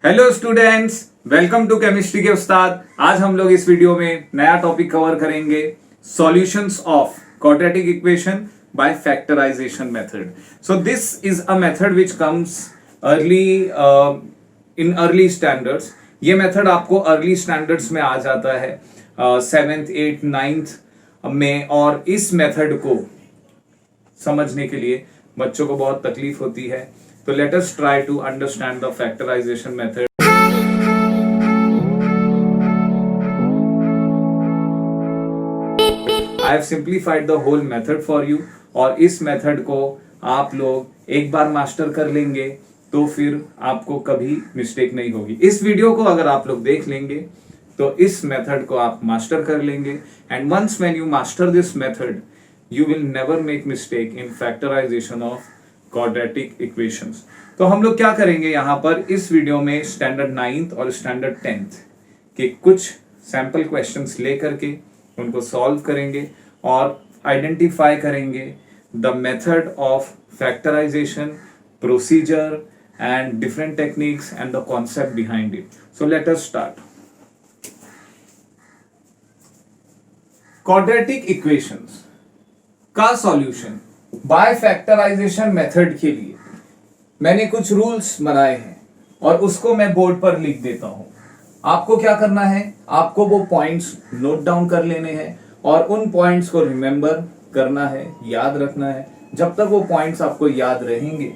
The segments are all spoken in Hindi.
Hello students, welcome to chemistry के उस्ताद। आज हम लोग इस वीडियो में नया टॉपिक कवर करेंगे, solutions of quadratic equation by factorization method. So this is a method which comes early in early standards. ये मेथड आपको अर्ली स्टैंडर्ड्स में आ जाता है, 7th 8th 9th में। और इस मेथड को समझने के लिए बच्चों को बहुत तकलीफ होती है। तो let us try to understand the factorization method. I have simplified the whole method for you. और इस मेथड को आप लोग एक बार मास्टर कर लेंगे तो फिर आपको कभी मिस्टेक नहीं होगी। इस वीडियो को अगर आप लोग देख लेंगे तो इस मेथड को आप मास्टर कर लेंगे। And once when you master this method you will never make mistake in factorization of quadratic equations। तो हम लोग क्या करेंगे यहाँ पर इस वीडियो में स्टैंडर्ड 9th और स्टैंडर्ड 10th के कुछ सैंपल क्वेश्चंस लेकर के उनको सॉल्व करेंगे और आइडेंटिफाई करेंगे the method of factorization, procedure and different techniques and the concept behind it. So let us start. Quadratic equations का सॉल्यूशन बाय फैक्टराइजेशन मेथड के लिए मैंने कुछ रूल्स बनाए हैं और उसको मैं बोर्ड पर लिख देता हूं। आपको क्या करना है, आपको वो पॉइंट्स नोट डाउन कर लेने हैं और उन पॉइंट्स को रिमेंबर करना है, याद रखना है। जब तक वो पॉइंट्स आपको याद रहेंगे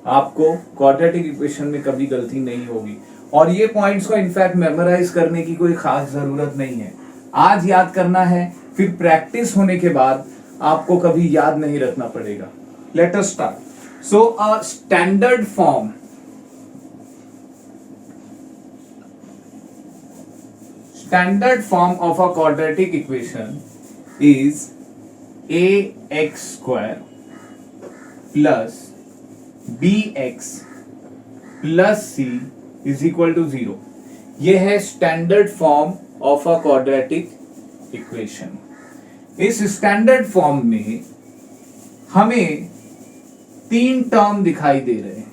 आपको क्वाड्रेटिक इक्वेशन में कभी गलती नहीं होगी। और ये पॉइंट्स को इनफैक्ट मेमोराइज करने की कोई खास जरूरत नहीं है। आज याद करना है, फिर प्रैक्टिस होने के बाद आपको कभी याद नहीं रखना पड़ेगा। Let us start. So a standard form of a quadratic equation is ax square plus bx plus c is equal to 0। यह है standard form of a quadratic equation. इस स्टैंडर्ड फॉर्म में हमें 3 टर्म दिखाई दे रहे हैं।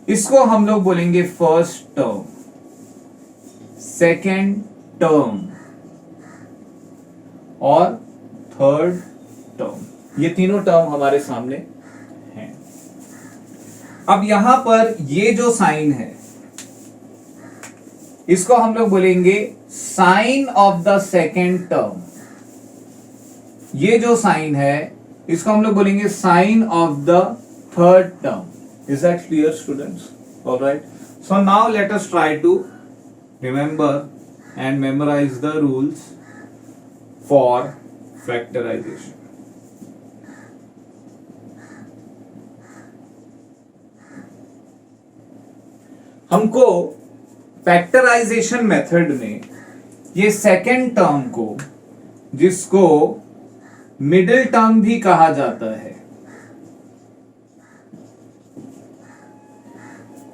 इसको हम लोग बोलेंगे फर्स्ट टर्म, सेकेंड टर्म और थर्ड टर्म। ये तीनों टर्म हमारे सामने हैं। अब यहां पर ये जो साइन है इसको हम लोग बोलेंगे sign of the second term. ये जो साइन है इसको हम लोग बोलेंगे sign of the third term. Is that clear students? Alright, so now let us try to remember and memorize the rules for factorization. हमको फैक्टराइजेशन मेथड में ये सेकेंड टर्म को, जिसको मिडिल टर्म भी कहा जाता है,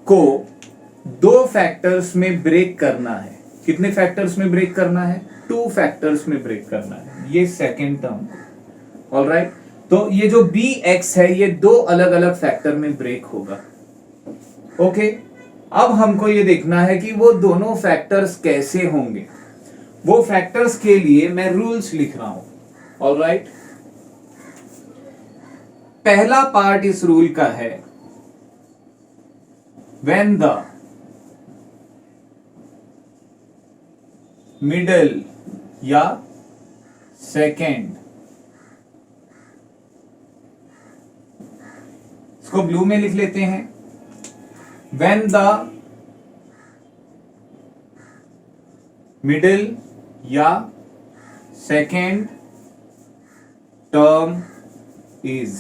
को 2 फैक्टर्स में ब्रेक करना है। कितने फैक्टर्स में ब्रेक करना है? 2 फैक्टर्स में ब्रेक करना है ये सेकेंड टर्म को। ऑलराइट, तो ये जो bx है ये 2 अलग अलग फैक्टर में ब्रेक होगा। ओके, अब हमको ये देखना है कि वो दोनों फैक्टर्स कैसे होंगे। वो फैक्टर्स के लिए मैं रूल्स लिख रहा हूं। ऑलराइट, पहला पार्ट इस रूल का है, व्हेन द मिडल या सेकेंड, इसको ब्लू में लिख लेते हैं, व्हेन द मिडल या सेकेंड टर्म इज,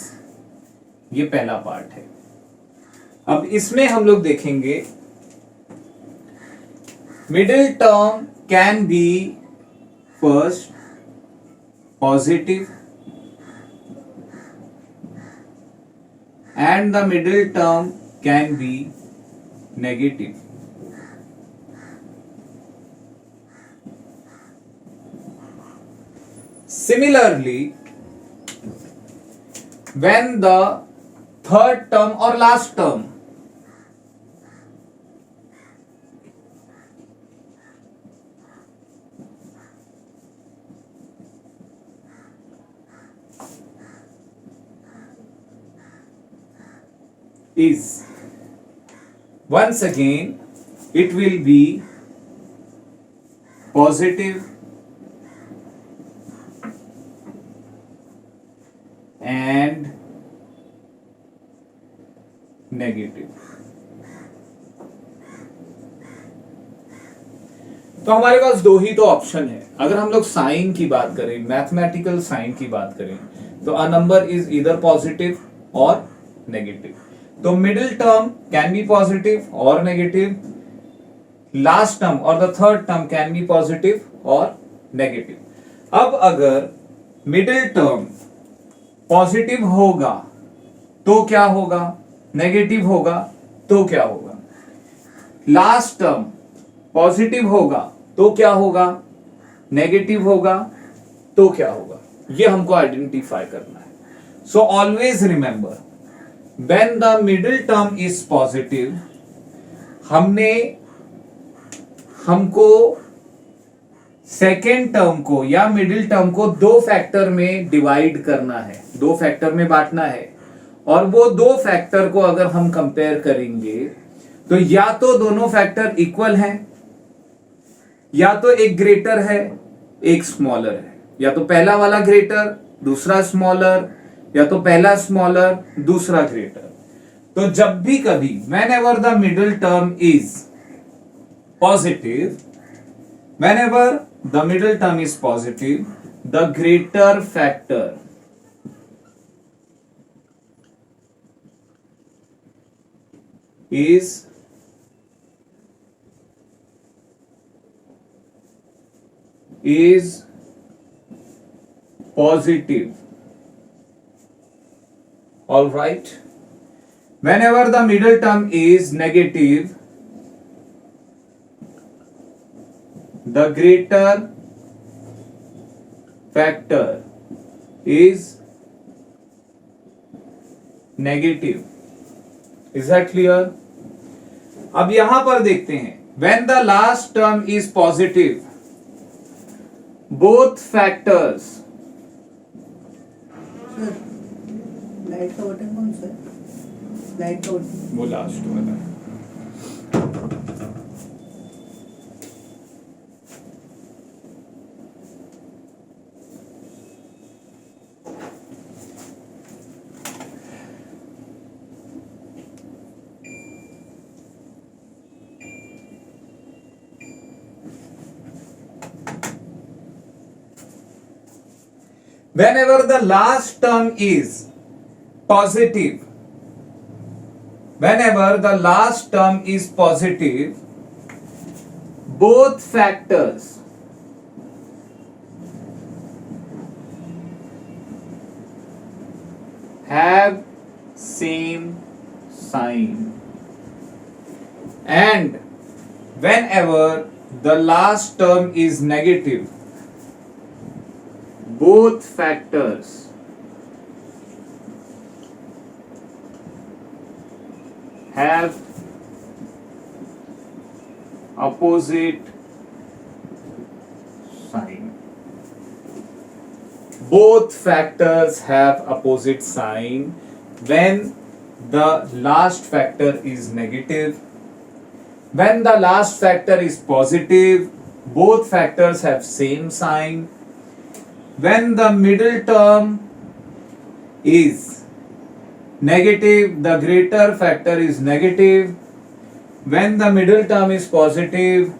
ये पहला पार्ट है। अब इसमें हम लोग देखेंगे middle term can be first positive and the middle term can be negative. Similarly, when the third term or last term is, once again it will be positive and negative. तो हमारे पास दो ही तो ऑप्शन है। अगर हम लोग साइन की बात करें, मैथमेटिकल साइन की बात करें, तो a number is either positive और नेगेटिव। तो middle term can be positive और नेगेटिव, लास्ट टर्म और the third term can be positive और नेगेटिव। अब अगर मिडिल टर्म पॉजिटिव होगा तो क्या होगा, नेगेटिव होगा तो क्या होगा, लास्ट टर्म पॉजिटिव होगा तो क्या होगा, नेगेटिव होगा तो क्या होगा, ये हमको आइडेंटिफाई करना है। So always remember, when the middle term is positive, हमको सेकेंड टर्म को या मिडिल टर्म को दो फैक्टर में डिवाइड करना है, दो फैक्टर में बांटना है। और वो दो फैक्टर को अगर हम कंपेयर करेंगे तो या तो दोनों फैक्टर इक्वल हैं, या तो एक ग्रेटर है एक स्मॉलर है, या तो पहला वाला ग्रेटर दूसरा स्मॉलर, या तो पहला स्मॉलर दूसरा ग्रेटर। तो जब भी कभी whenever the middle term is positive, whenever the middle term is positive, the greater factor is positive. All right. Whenever the middle term is negative, the greater factor is negative. Is that clear? अब यहां पर देखते हैं, when the last term is positive, both factors, light का बटन कौन सा है? लाइट का बटन वो लास्ट वाला है। Whenever the last term is positive, whenever the last term is positive, both factors have same sign, and whenever the last term is negative, both factors have opposite sign. Both factors have opposite sign when the last factor is negative. When the last factor is positive, both factors have same sign. When the middle term is negative, the greater factor is negative. When the middle term is positive,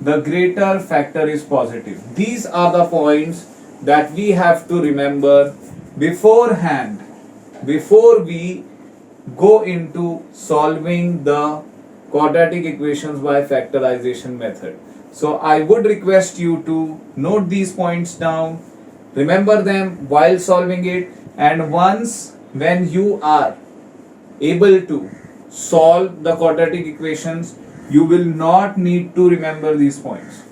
the greater factor is positive. These are the points that we have to remember beforehand, before we go into solving the quadratic equations by factorization method. So I would request you to note these points down, remember them while solving it, and once when you are able to solve the quadratic equations, you will not need to remember these points.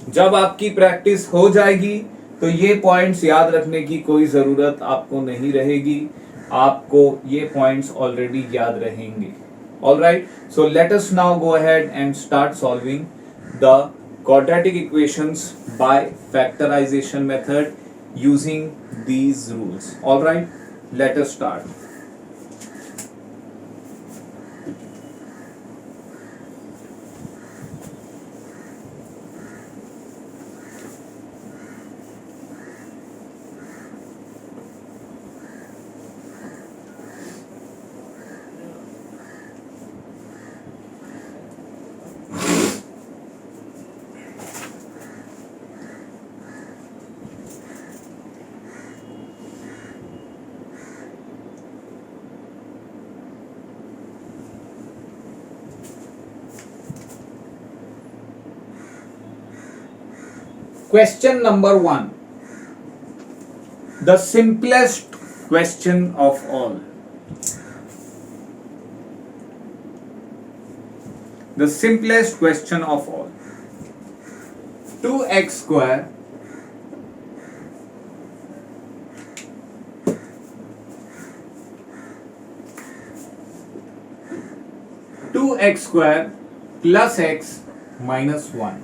जब आपकी प्रैक्टिस हो जाएगी तो ये पॉइंट्स याद रखने की कोई जरूरत आपको नहीं रहेगी, आपको ये पॉइंट्स ऑलरेडी याद रहेंगे। Alright, so let us now go ahead and start solving the quadratic equations by factorization method using these rules. Alright, let us start. Question number 1. The simplest question of all. The simplest question of all. 2x square plus x minus 1,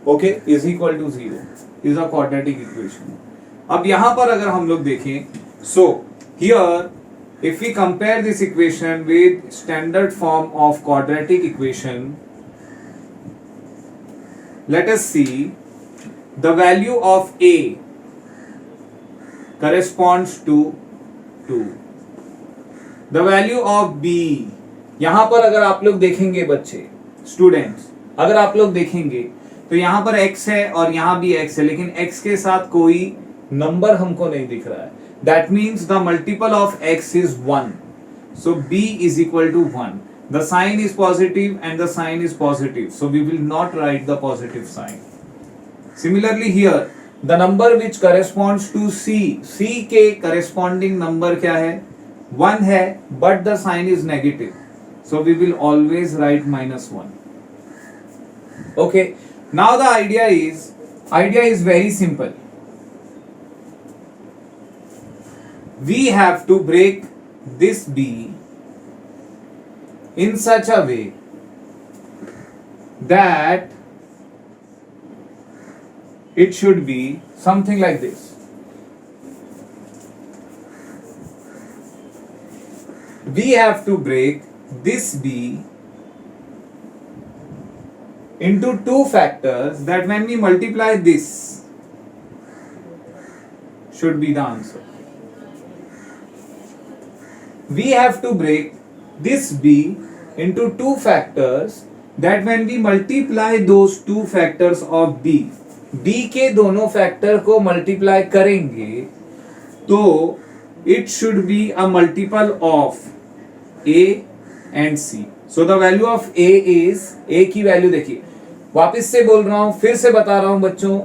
okay, is equal to 0 is a quadratic equation. अब यहां पर अगर हम लोग देखें, so here if we compare this equation with standard form of quadratic equation, let us see the value of a corresponds to 2, the value of b, यहां पर अगर आप लोग देखेंगे बच्चे स्टूडेंट्स, अगर आप लोग देखेंगे तो यहां पर x है और यहां भी x है, लेकिन x के साथ कोई नंबर हमको नहीं दिख रहा है. That means the multiple of x is 1, so b is equal to 1. The sign is positive and the sign is positive, so we will not write the positive sign. Similarly here the number which corresponds to c के करेस्पॉन्डिंग नंबर क्या है, 1 है, but the sign is negative, so we will always write minus 1. Okay, now the idea is very simple. We have to break this b in such a way that it should be something like this. We have to break this b into two factors that when we multiply this should be the answer. We have to break this b into two factors that when we multiply those two factors of b के दोनों फैक्टर को मल्टीप्लाई करेंगे तो it should be a multiple of a and c. So the value of a is, a की वैल्यू देखिए, वापस से बोल रहा हूं, फिर से बता रहा हूं बच्चों,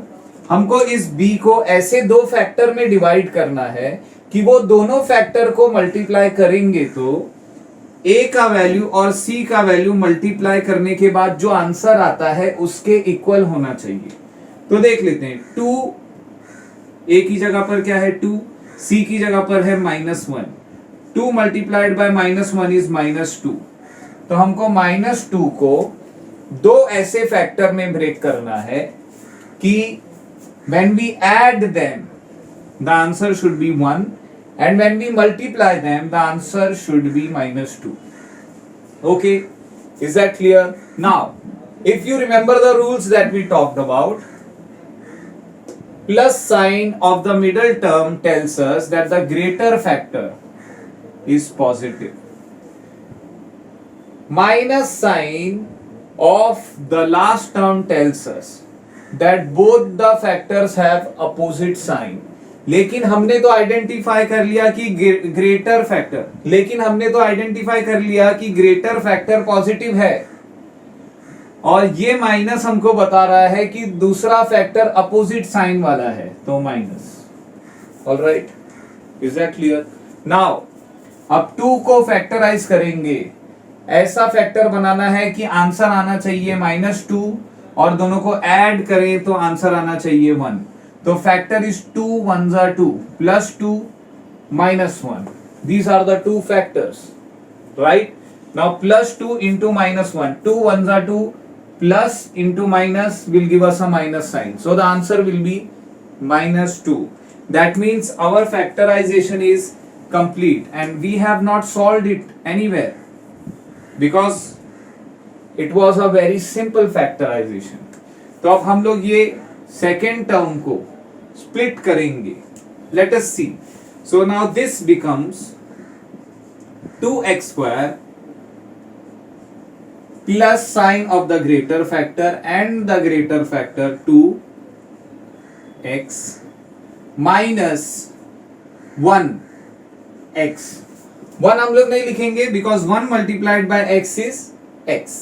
हमको इस b को ऐसे दो फैक्टर में डिवाइड करना है कि वो दोनों फैक्टर को मल्टीप्लाई करेंगे तो a का वैल्यू और c का वैल्यू मल्टीप्लाई करने के बाद जो आंसर आता है उसके इक्वल होना चाहिए. तो देख लेते हैं, 2 a की जगह पर क्या है 2, c की जगह पर है -1, 2 मल्टीप्लाइड बाय -1 इज -2. तो हमको -2 को दो ऐसे फैक्टर में ब्रेक करना है कि when we add them the answer should be 1 and when we multiply them the answer should be -2. Okay, is that clear? Now if you remember the rules that we talked about, plus sign of the middle term tells us that the greater factor is positive. Minus sign of the last term tells us that both the factors have opposite sign. लेकिन हमने तो आइडेंटिफाई कर लिया कि ग्रेटर फैक्टर पॉजिटिव है और ये माइनस हमको बता रहा है कि दूसरा फैक्टर अपोजिट साइन वाला है, तो minus. Alright, is that clear? Now अब 2 को फैक्टराइज करेंगे, ऐसा फैक्टर बनाना है कि आंसर आना चाहिए -2 और दोनों को ऐड करें तो आंसर आना चाहिए 1. तो factor is 2 1s are 2 +2 -1. These are the two factors, right? Now +2 into -1, 2 1s are 2, plus into minus will give us a minus sign. So the answer will be -2. That means our factorization is complete and we have not solved it anywhere because it was a very simple factorization. तो अब हम लोग ये सेकेंड टर्म को स्प्लिट करेंगे. Let us see. So now this becomes 2x square plus sign of the greater factor and the greater factor 2x minus 1x. 1 हम लोग नहीं लिखेंगे because 1 multiplied by x is x.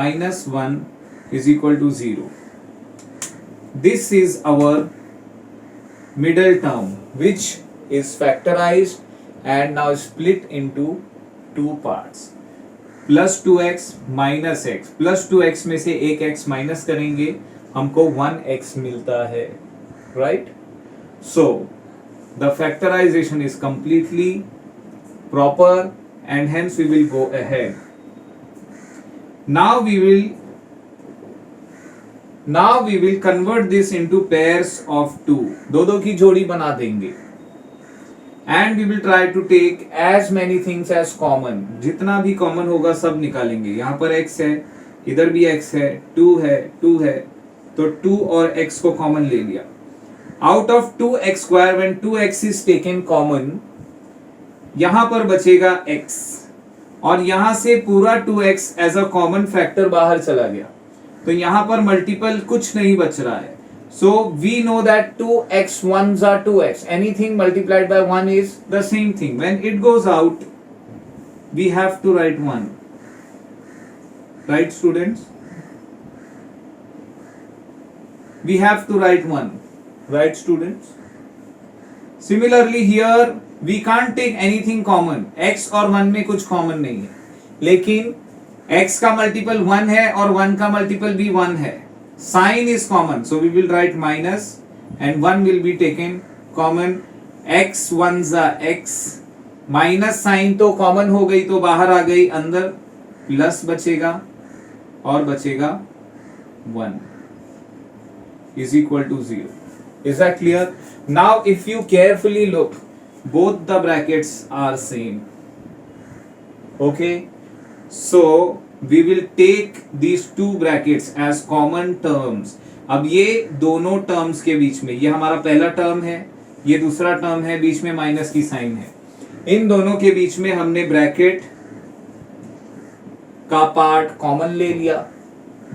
-1 is equal to 0. this is our middle term which is factorized and now split into two parts. Plus 2x minus x, plus 2x में से एक x माइनस करेंगे हमको 1x मिलता है, right? So the factorization is completely proper and hence we will go ahead. Now we will convert this into pairs of 2. दो की जोड़ी बना देंगे and we will try to take as many things as common. जितना भी कॉमन होगा सब निकालेंगे. यहाँ पर x है, इधर भी x है, 2 है, तो 2 और x को कॉमन ले लिया. Out of 2x square when 2x is taken common, यहां पर बचेगा x और यहां से पूरा 2x as a common factor बाहर चला गया, तो यहां पर मल्टीपल कुछ नहीं बच रहा है. So we know that 2x 1s are 2x, anything multiplied by 1 is the same thing. When it goes out we have to write 1, right students? We have to write 1, right students? Similarly here we can't take anything common. x और 1 में कुछ कॉमन नहीं है, लेकिन x का मल्टीपल 1 है और 1 का मल्टीपल भी 1 है. Sign is common, so we will write minus and 1 will be taken common. x 1 जा x, माइनस साइन तो कॉमन हो गई तो बाहर आ गई, अंदर प्लस बचेगा और बचेगा 1 is equal to 0. Is that clear? Now if you carefully look, both the brackets are same. Okay, so we will take these two brackets as common terms. अब ये दोनों टर्म्स के बीच में, ये हमारा पहला टर्म है, ये दूसरा टर्म है, बीच में माइनस की साइन है. इन दोनों के बीच में हमने ब्रैकेट का पार्ट कॉमन ले लिया.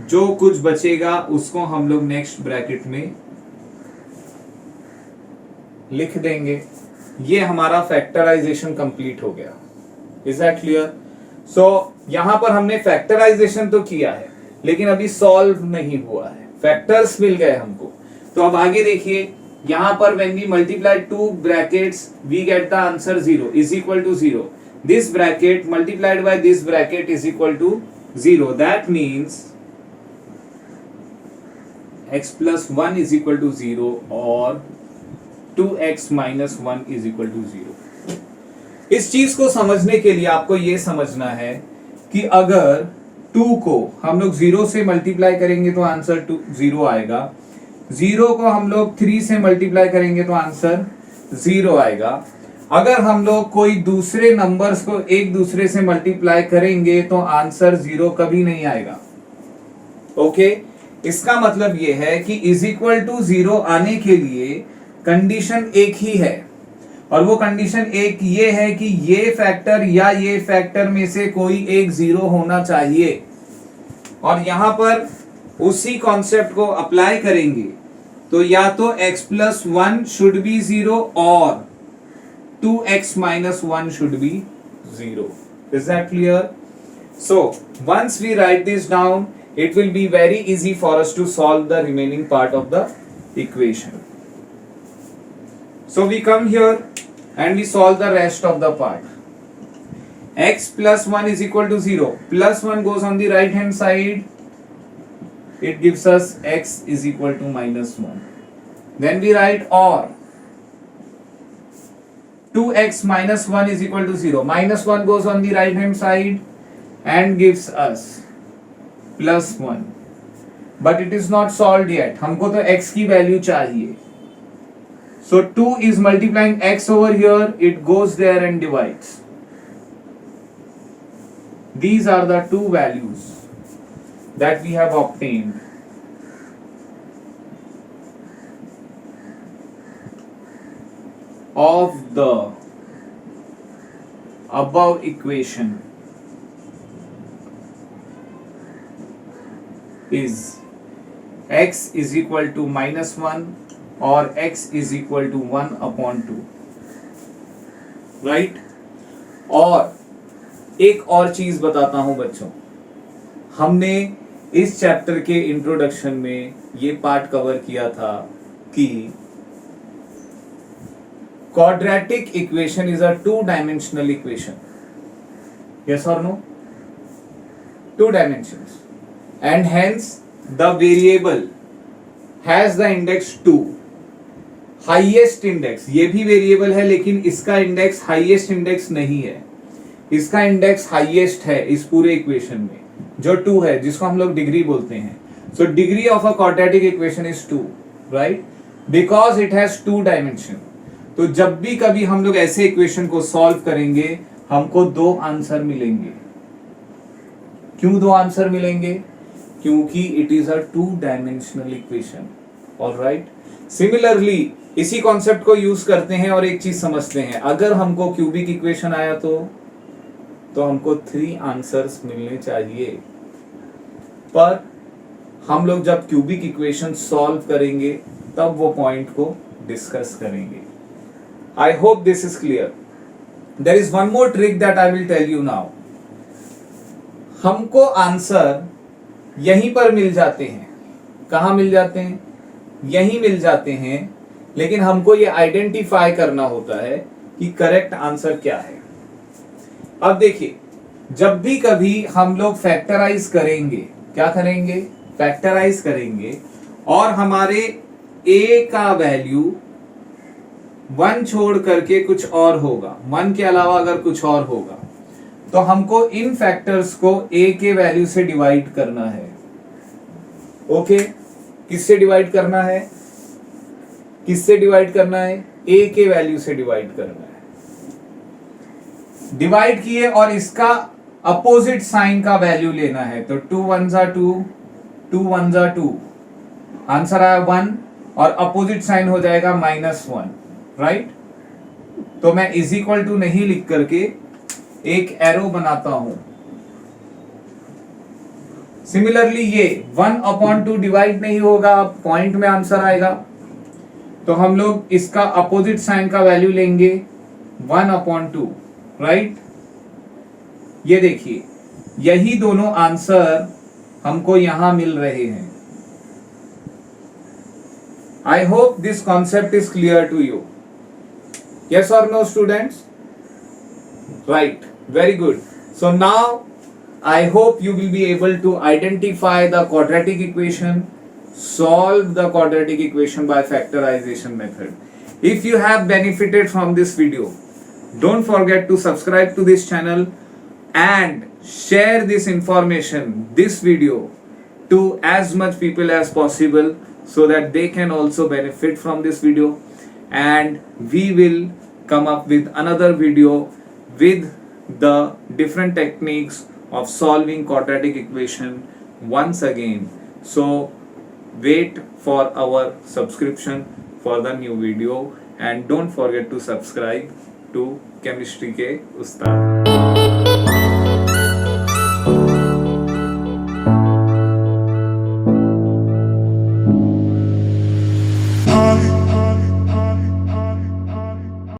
जो कुछ बचेगा उसको हम लोग नेक्स्ट ब्रैकेट में लिख देंगे. ये हमारा फैक्टराइजेशन कंप्लीट हो गया. Is that clear? सो यहां पर हमने फैक्टराइजेशन तो किया है लेकिन अभी सॉल्व नहीं हुआ है, फैक्टर्स मिल गए हमको. तो अब आगे देखिए, यहां पर when we multiply two brackets we get the answer 0 is equal to 0. This bracket multiplied by this bracket is equal to 0. That means x plus 1 is equal to 0 और 2x minus 1 is equal to 0. इस चीज को समझने के लिए आपको ये समझना है कि अगर 2 को हम लोग 0 से मल्टीप्लाई करेंगे तो आंसर 0 आएगा. 0 को हम लोग 3 से मल्टीप्लाई करेंगे तो आंसर 0 आएगा. अगर हम लोग कोई दूसरे नंबर्स को एक दूसरे से मल्टीप्लाई करेंगे तो आंसर 0 कभी नहीं आएगा. ओके, इसका मतलब ये है कि इज इक्वल टू 0 आने के लिए कंडीशन एक ही है और वो कंडीशन एक ये है कि ये फैक्टर या ये फैक्टर में से कोई एक 0 होना चाहिए. और यहां पर उसी कॉन्सेप्ट को अप्लाई करेंगे तो या तो x plus 1 should be 0 और 2x minus 1 should be 0. Is that clear? So once we write this down, it will be very easy for us to solve the remaining part of the equation. So we come here and we solve the rest of the part. X plus 1 is equal to 0. Plus 1 goes on the right hand side. It gives us x is equal to minus 1. Then we write or 2x minus 1 is equal to 0. Minus 1 goes on the right hand side and gives us plus 1. But it is not solved yet. हमको तो x की वैल्यू चाहिए. So 2 is multiplying x over here, it goes there and divides. These are the two values that we have obtained. Of the above equation is x is equal to minus 1 और x is equal to 1 upon 2, right? और एक और चीज बताता हूं बच्चों, हमने इस चैप्टर के इंट्रोडक्शन में ये पार्ट कवर किया था कि quadratic equation is a two-dimensional equation. Yes or no? Two dimensions. And hence the variable has the index 2. Highest index, ये भी वेरिएबल है लेकिन इसका इंडेक्स हाईएस्ट इंडेक्स नहीं है. इसका इंडेक्स हाईएस्ट है इस पूरे इक्वेशन में जो 2 है, जिसको हम लोग डिग्री बोलते हैं. So degree of a quadratic equation is 2, right? Because it has 2 dimension. तो जब भी कभी हम लोग ऐसे इक्वेशन को सॉल्व करेंगे हमको 2 आंसर मिलेंगे. क्यों 2 आंसर मिलेंगे? क्योंकि it is a 2 dimensional equation. Alright, similarly इसी कॉन्सेप्ट को यूज करते हैं और एक चीज समझते हैं. अगर हमको क्यूबिक इक्वेशन आया तो हमको 3 आंसर्स मिलने चाहिए. पर हम लोग जब क्यूबिक इक्वेशन सॉल्व करेंगे तब वो पॉइंट को डिस्कस करेंगे. I hope this is clear. There is one more trick that I will tell you now. हमको आंसर यहीं पर मिल जाते हैं. कहाँ मिल जाते हैं? यहीं मिल जाते हैं, लेकिन हमको ये आइडेंटिफाई करना होता है कि करेक्ट आंसर क्या है. अब देखिए, जब भी कभी हम लोग फैक्टराइज करेंगे, क्या करेंगे? फैक्टराइज करेंगे और हमारे a का वैल्यू 1 छोड़ करके कुछ और होगा, 1 के अलावा अगर कुछ और होगा, तो हमको इन फैक्टर्स को a के वैल्यू से डिवाइड करना है. ओके, किससे डिवाइड करना है? किससे डिवाइड करना है? a के वैल्यू से डिवाइड करना है. डिवाइड किए और इसका अपोजिट साइन का वैल्यू लेना है. तो 2 1 2, 2 1 2, आंसर आया 1 और अपोजिट साइन हो जाएगा -1, राइट? तो मैं इज इक्वल टू नहीं लिख करके एक एरो बनाता हूं. सिमिलरली ये 1/2 डिवाइड नहीं होगा, पॉइंट में आंसर आएगा. तो हम लोग इसका अपोजिट साइन का वैल्यू लेंगे 1/2, राइट? ये देखिए, यही दोनों आंसर हमको यहां मिल रहे हैं. I hope this concept is clear to you. Yes or no, students? Right, very good. So now I hope you will be able to identify the quadratic equation, solve the quadratic equation by factorization method. If you have benefited from this video, don't forget to subscribe to this channel and share this information, this video, to as much people as possible so that they can also benefit from this video. And we will come up with another video with the different techniques of solving quadratic equation once again. So wait for our subscription for the new video and don't forget to subscribe to Chemistry के उस्ताद.